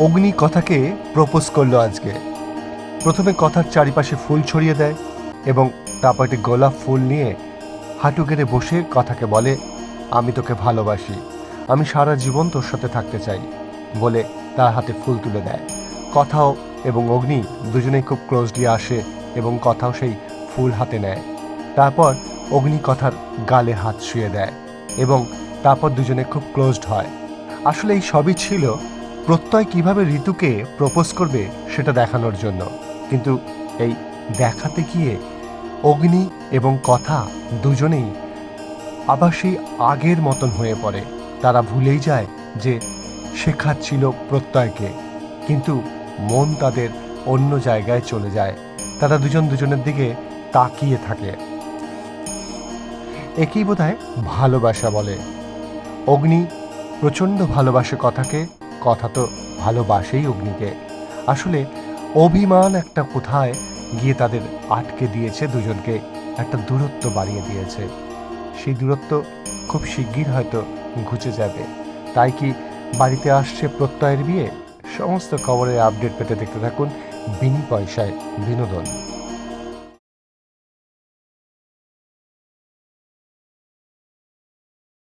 অগ্নি কথাকে প্রপোজ করলো আজকে। প্রথমে কথার চারিপাশে ফুল ছড়িয়ে দেয় এবং তারপর একটি গোলাপ ফুল নিয়ে হাঁটু গেড়ে বসে কথাকে বলে, আমি তোকে ভালোবাসি, আমি সারা জীবন তোর সাথে থাকতে চাই বলে তার হাতে ফুল তুলে দেয়। কথাও এবং অগ্নি দুজনেই খুব ক্লোজলি আসে এবং কথাও সেই ফুল হাতে নেয়। তারপর অগ্নি কথার গালে হাত শুয়ে দেয় এবং তারপর দুজনে খুব ক্লোজড হয়। আসলে এই সবই ছিল প্রত্যয় কিভাবে ঋতুকে প্রপোজ করবে সেটা দেখানোর জন্য। কিন্তু এই দেখাতে গিয়ে অগ্নি এবং কথা দুজনেই আবার সেই আগের মতন হয়ে পড়ে। তারা ভুলেই যায় যে শেখাচ্ছিল প্রত্যয়কে, কিন্তু মন তাদের অন্য জায়গায় চলে যায়। তারা দুজন দুজনের দিকে তাকিয়ে থাকে। একেই বোধহয় ভালোবাসা বলে। অগ্নি প্রচণ্ড ভালোবাসে কথাকে, কথা তো ভালোবাসেই অগ্নিকে। আসলে অভিমান একটা কোথায় গিয়ে তাদের আটকে দিয়েছে, দুজনকে একটা দূরত্ব বাড়িয়ে দিয়েছে। সেই দূরত্ব খুব শিগগির হয়তো ঘুচে যাবে। তাই কি বাড়িতে আসছে প্রত্যয়ের বিয়ে? সমস্ত খবরের আপডেট পেতে দেখতে থাকুন বিনি পয়সায় বিনোদন।